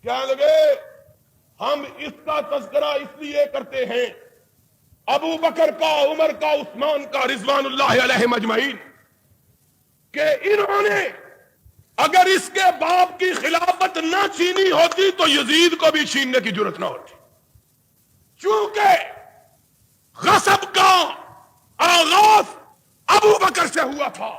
کہنے لگے ہم اس کا تذکرہ اس لیے کرتے ہیں ابو بکر کا، عمر کا، عثمان کا رضوان اللہ علیہم اجمعین، کہ انہوں نے اگر اس کے باپ کی خلافت نہ چھینی ہوتی تو یزید کو بھی چھیننے کی جرت نہ ہوتی، چونکہ غصب کا آغاز ابو بکر سے ہوا تھا،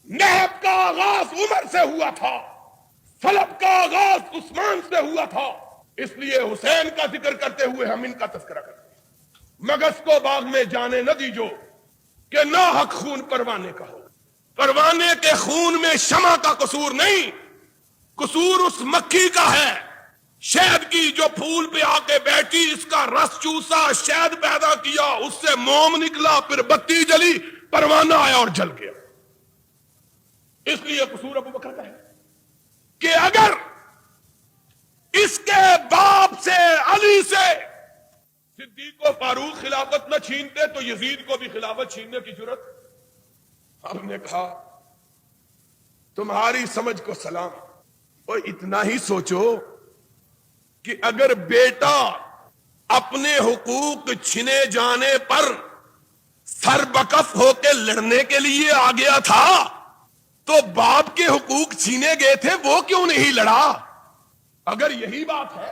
نہب کا آغاز عمر سے ہوا تھا، سلب کا آغاز عثمان سے ہوا تھا، اس لیے حسین کا ذکر کرتے ہوئے ہم ان کا تذکرہ کرتے ہیں۔ مگس کو باغ میں جانے نہ دیجو کہ ناحق خون پروانے کا ہو، پروانے کے خون میں شمع کا قصور نہیں، قصور اس مکھی کا ہے، شہد کی جو پھول پہ آ کے بیٹھی، اس کا رس چوسا، شہد پیدا کیا، اس سے موم نکلا، پھر بتی جلی، پروانہ آیا اور جل گیا۔ اس لیے قصور ابو بکر کا ہے کہ اگر اس کے باپ سے، علی سے، صدیق و فاروق خلافت نہ چھینتے تو یزید کو بھی خلافت چھیننے کی جرت۔ ہم نے کہا تمہاری سمجھ کو سلام، اور اتنا ہی سوچو کہ اگر بیٹا اپنے حقوق چھنے جانے پر سر بکف ہو کے لڑنے کے لیے آ گیا تھا تو باپ کے حقوق چھینے گئے تھے وہ کیوں نہیں لڑا؟ اگر یہی بات ہے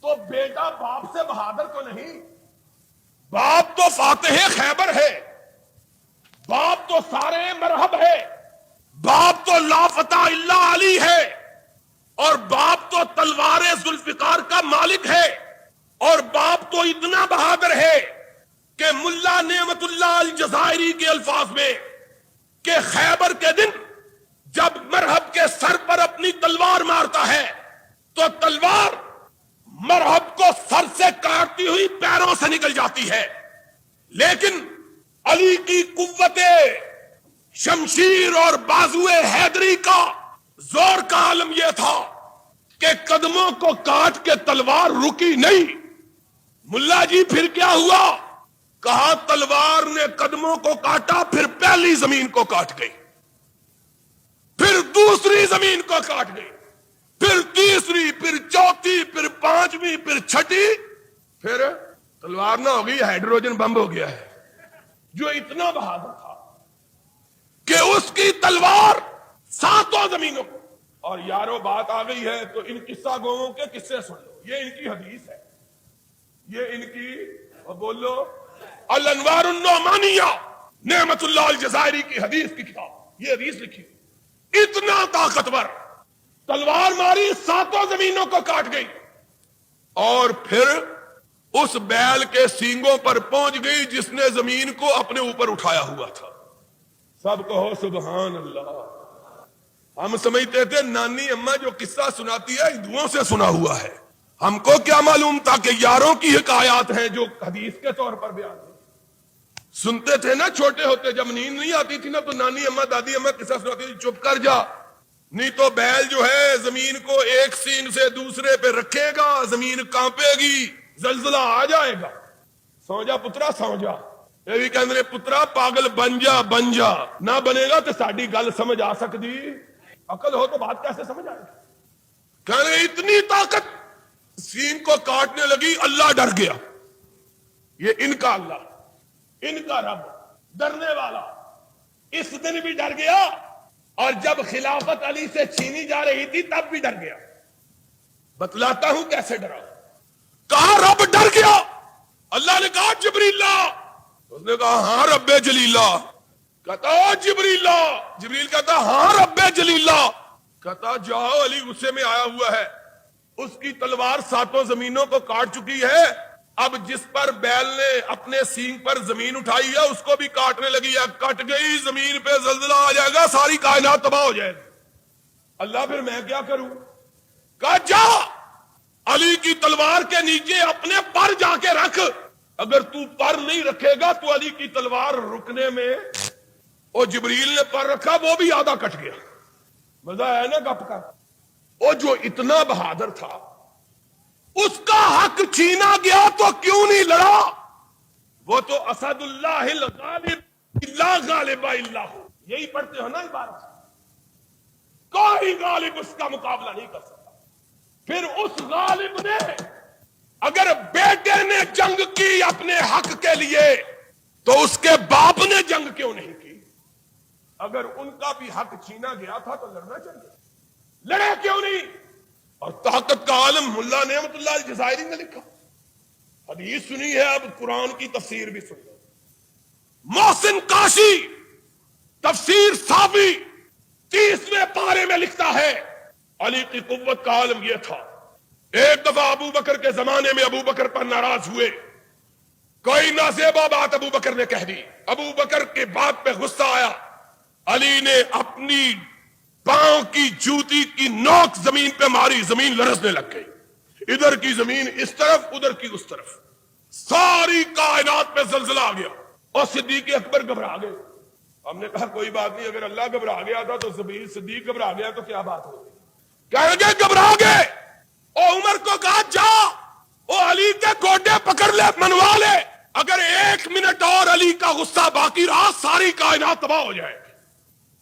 تو بیٹا باپ سے بہادر تو نہیں، باپ تو فاتح خیبر ہے، باپ تو سارے مرحب ہے، باپ تو لا فتح الا علی ہے، اور باپ تو تلوار ذوالفقار کا مالک ہے، اور باپ تو اتنا بہادر ہے کہ ملا نعمت اللہ الجزائری کے الفاظ میں کہ خیبر کے دن جب مرحب کے سر پر اپنی تلوار مارتا ہے تو تلوار مرحب کو سر سے کاٹتی ہوئی پیروں سے نکل جاتی ہے، لیکن علی کی قوت شمشیر اور بازوئے حیدری کا زور کا عالم یہ تھا کہ قدموں کو کاٹ کے تلوار رکی نہیں۔ ملا جی پھر کیا ہوا؟ کہا تلوار نے قدموں کو کاٹا، پھر پہلی زمین کو کاٹ گئی، پھر دوسری زمین کو کاٹ گئی، پھر تیسری، پھر چوتھی، پھر پانچویں، پھر چھٹی، پھر تلوار نہ ہو گئی، ہائیڈروجن بم ہو گیا ہے۔ جو اتنا بہادر تھا کہ اس کی تلوار ساتوں زمینوں کو، اور یارو بات آ گئی ہے تو ان قصہ گوؤں کے قصے سن لو، یہ ان کی حدیث ہے، یہ ان کی، اور بولو الانوار النعمانیہ، نعمت اللہ الجزائری کی حدیث کی کتاب، یہ حدیث لکھی، اتنا طاقتور، تلوار ماری ساتوں زمینوں کو کاٹ گئی، اور پھر اس بیل کے سینگوں پر پہنچ گئی جس نے زمین کو اپنے اوپر اٹھایا ہوا تھا۔ سب کہو سبحان اللہ۔ ہم سمجھتے تھے نانی اماں جو قصہ سناتی ہے ہندوؤں سے سنا ہوا ہے، ہم کو کیا معلوم تھا کہ یاروں کی حکایات ہیں جو حدیث کے طور پر بیان ہوئی۔ سنتے تھے نا چھوٹے ہوتے، جب نیند نہیں آتی تھی نا تو نانی اماں دادی اماں قصہ سناتی تھی، چپ کر جا نہیں تو بیل جو ہے زمین کو ایک سینگ سے دوسرے پہ رکھے گا، زمین کانپے گی، زلزلہ آ جائے گا، سو جا پترا سو جا۔ یہ بھی کہندے پترا پاگل بن جا، بن جا، نہ بنے گا تو ساڈی گل سمجھ آ سکتی، عقل ہو تو بات کیسے سمجھ آئے گی؟ کہنے اتنی طاقت سینگ کو کاٹنے لگی، اللہ ڈر گیا۔ یہ ان کا اللہ، ان کا رب ڈرنے والا اس دن بھی ڈر گیا، اور جب خلافت علی سے چھینی جا رہی تھی تب بھی ڈر گیا۔ بتلاتا ہوں کیسے ڈرا۔ کہا رب ڈر گیا، اللہ نے کہا جبریلا، اس نے کہا ہاں رب جلیلہ، کہتا جبریلا، جبریل کہتا ہاں رب جلیلہ، کہتا جاؤ علی غصے میں آیا ہوا ہے، اس کی تلوار ساتوں زمینوں کو کاٹ چکی ہے، اب جس پر بیل نے اپنے سینگ پر زمین اٹھائی ہے اس کو بھی کاٹنے لگی ہے، کٹ گئی زمین پہ زلزلہ آ جائے گا، ساری کائنات تباہ ہو جائے گی۔ اللہ پھر میں کیا کروں؟ کہا جا علی کی تلوار کے نیچے اپنے پر جا کے رکھ، اگر تو پر نہیں رکھے گا تو علی کی تلوار رکنے میں، اور جبریل نے پر رکھا وہ بھی آدھا کٹ گیا۔ مزہ ہے نا گپ کا؟ وہ جو اتنا بہادر تھا اس کا حق چھینا گیا تو کیوں نہیں لڑا؟ وہ تو اسد اللہ الغالب لا غالب الا ہو، یہی پڑھتے ہو نا عبارت، کوئی غالب اس کا مقابلہ نہیں کر سکتا۔ پھر اس غالب نے اگر بیٹے نے جنگ کی اپنے حق کے لیے تو اس کے باپ نے جنگ کیوں نہیں کی؟ اگر ان کا بھی حق چھینا گیا تھا تو لڑنا چاہیے، لڑے کیوں نہیں؟ اور طاقت کا عالم ملا نعمت اللہ الجزائری نے لکھا، حدیث سنی ہے، اب قرآن کی تفسیر بھی سن لو۔ محسن کاشی تفسیر صافی 30ویں پارے میں لکھتا ہے علی کی قوت کا عالم یہ تھا، ایک دفعہ ابو بکر کے زمانے میں ابو بکر پر ناراض ہوئے، کوئی نازیبا بات ابو بکر نے کہہ دی، ابو بکر کے بات پہ غصہ آیا، علی نے اپنی پاؤں کی جوتی کی نوک زمین پہ ماری، زمین لرزنے لگ گئی، ادھر کی زمین اس طرف ادھر کی اس طرف، ساری کائنات پہ زلزلہ آ گیا اور صدیق اکبر گھبرا گئے۔ ہم نے کہا کوئی بات نہیں، اگر اللہ گھبرا گیا تھا تو صدیق گھبرا گیا تو کیا بات ہوگی؟ کہیں گے گھبرا گئے، اور عمر کو کہا جا او علی کے گوڈے پکڑ لے، منوا لے، اگر 1 منٹ اور علی کا غصہ باقی رہا ساری کائنات تباہ ہو جائے۔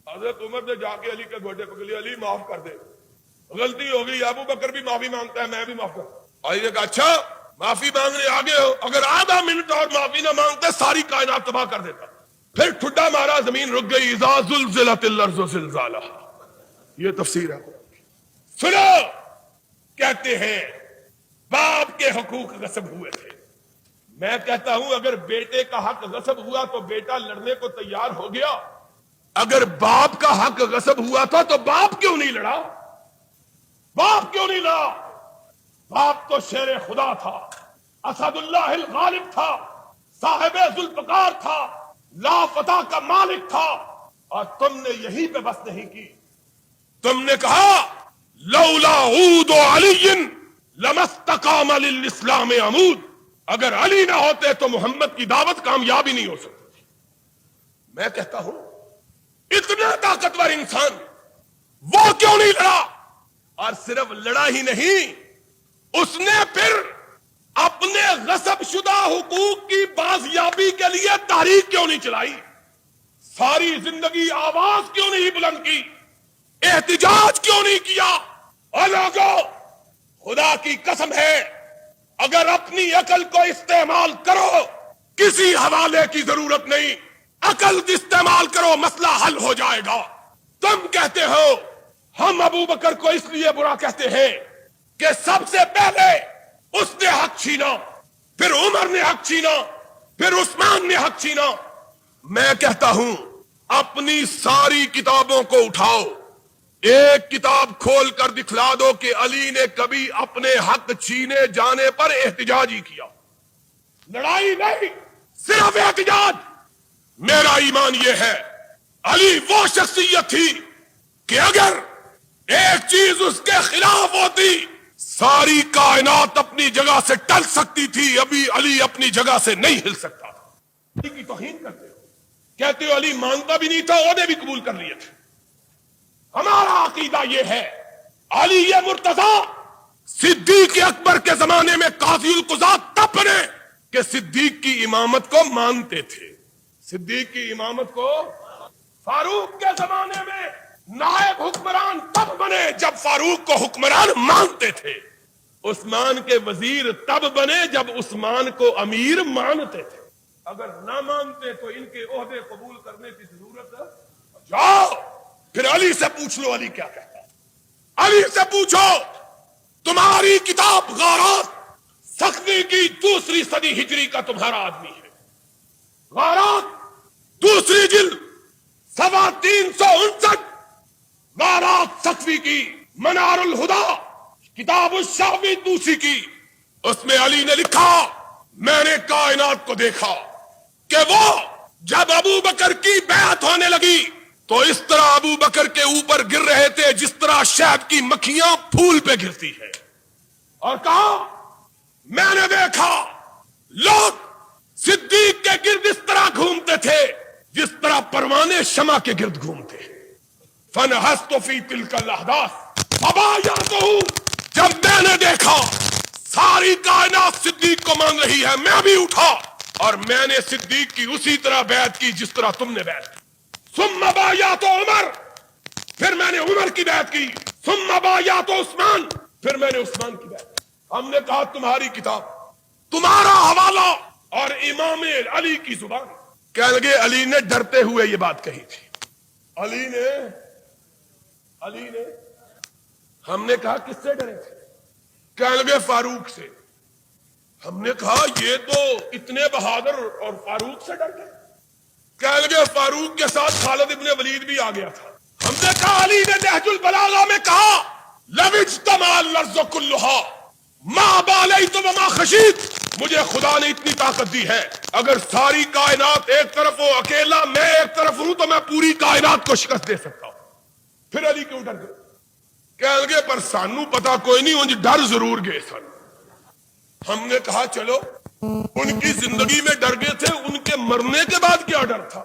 حضرت عمر نے جا کے علی کے گوڈے پکڑ لیا، علی معاف کر دے، غلطی ہو گئی، ابو بکر بھی معافی مانگتا ہے، میں بھی معاف کرتا۔ علی نے کہا اچھا معافی مانگنے آگے ہو، اگر آدھا منٹ اور معافی نہ مانگتے ساری کائنات تباہ کر دیتا۔ پھر ٹھڈا مارا، زمین رک گئی، اذا زلزلت الارض زلزالها، یہ تفسیر ہے۔ سنو، کہتے ہیں باپ کے حقوق غصب ہوئے تھے، میں کہتا ہوں اگر بیٹے کا حق غصب ہوا تو بیٹا لڑنے کو تیار ہو گیا، اگر باپ کا حق غصب ہوا تھا تو باپ کیوں نہیں لڑا؟ باپ کیوں نہیں لڑا؟ باپ تو شیر خدا تھا، اسد اللہ الغالب تھا، صاحب ذوالفقار تھا، لا فتح کا مالک تھا، اور تم نے یہی پہ بس نہیں کی، تم نے کہا لولا عود علی لما استقام للاسلام عمود، اگر علی نہ ہوتے تو محمد کی دعوت کامیابی نہیں ہو سکتی۔ میں کہتا ہوں اتنا طاقتور انسان وہ کیوں نہیں لڑا؟ اور صرف لڑا ہی نہیں، اس نے پھر اپنے غصب شدہ حقوق کی بازیابی کے لیے تحریک کیوں نہیں چلائی؟ ساری زندگی آواز کیوں نہیں بلند کی؟ احتجاج کیوں نہیں کیا؟ اور لوگوں، خدا کی قسم ہے اگر اپنی عقل کو استعمال کرو کسی حوالے کی ضرورت نہیں، عقل استعمال کرو مسئلہ حل ہو جائے گا۔ تم کہتے ہو ہم ابو بکر کو اس لیے برا کہتے ہیں کہ سب سے پہلے اس نے حق چھینا، پھر عمر نے حق چھینا، پھر عثمان نے حق چھینا۔ میں کہتا ہوں اپنی ساری کتابوں کو اٹھاؤ، ایک کتاب کھول کر دکھلا دو کہ علی نے کبھی اپنے حق چھینے جانے پر احتجاج ہی کیا، لڑائی نہیں، صرف احتجاج۔ میرا ایمان یہ ہے علی وہ شخصیت تھی کہ اگر ایک چیز اس کے خلاف ہوتی ساری کائنات اپنی جگہ سے ٹل سکتی تھی، ابھی علی اپنی جگہ سے نہیں ہل سکتا تھا۔ علی کی توہین کرتے ہو، کہتے ہو علی مانگتا بھی نہیں تھا، عہدے بھی قبول کر لیے تھے۔ ہمارا عقیدہ یہ ہے علی مرتضی صدیق اکبر کے زمانے میں قاضی القضات تب بنے کہ صدیق کی امامت کو مانتے تھے، صدیق کی امامت کو۔ فاروق کے زمانے میں نائب حکمران تب بنے جب فاروق کو حکمران مانتے تھے، عثمان کے وزیر تب بنے جب عثمان کو امیر مانتے تھے۔ اگر نہ مانتے تو ان کے عہدے قبول کرنے کی ضرورت جاؤ پھر علی سے پوچھ لو علی کیا کہتا ہے، علی سے پوچھو۔ تمہاری کتاب غارات سخوی کی 2 صدی ہجری کا تمہارا آدمی ہے، غارات 2 جلد 359، غارات سخوی کی، منار الہدا کتاب الشافعی توسی کی، اس میں علی نے لکھا میں نے کائنات کو دیکھا کہ وہ جب ابو بکر کی بیعت ہونے لگی تو اس طرح ابو بکر کے اوپر گر رہے تھے جس طرح شہد کی مکھیاں پھول پہ گرتی ہے، اور کہا میں نے دیکھا لوگ صدیق کے گرد اس طرح گھومتے تھے جس طرح پروانے شمع کے گرد گھومتے ہیں۔ فنہست فی تلک الاحداث فبایعتہ، جب میں نے دیکھا ساری کائنات صدیق کو مان رہی ہے، میں بھی اٹھا اور میں نے صدیق کی اسی طرح بیعت کی جس طرح تم نے بیعت کی۔ ثم بایعت عمر، پھر میں نے عمر کی بیعت کی، ثم بایعت عثمان، پھر میں نے عثمان کی بات، ہم نے کہا تمہاری کتاب، تمہارا حوالہ اور امام علی کی زبان۔ کہنے لگے علی نے ڈرتے ہوئے یہ بات کہی تھی، علی نے ہم نے کہا کس سے ڈرے تھے؟ کہنے لگے فاروق سے۔ ہم نے کہا یہ تو اتنے بہادر اور فاروق سے ڈر گئے۔ کہنے لگے فاروق کے ساتھ خالد ابن ولید بھی آ گیا تھا۔ ہم نے کہا علی نے نہج البلاغہ میں کہا لو اجتمع الارض کلھا ما بالیت وما خشیت، مجھے خدا نے اتنی طاقت دی ہے، اگر ساری کائنات ایک طرف ہو، اکیلا میں ایک طرف ہوں، تو میں پوری کائنات کو شکست دے سکتا ہوں۔ پھر علی کیوں ڈر گئے؟ کہنے لگے پر سانو پتا کوئی نہیں، انج ڈر ضرور گئے سن۔ ہم نے کہا چلو ان کی زندگی میں ڈر گئے تھے، ان کے مرنے کے بعد کیا ڈر تھا؟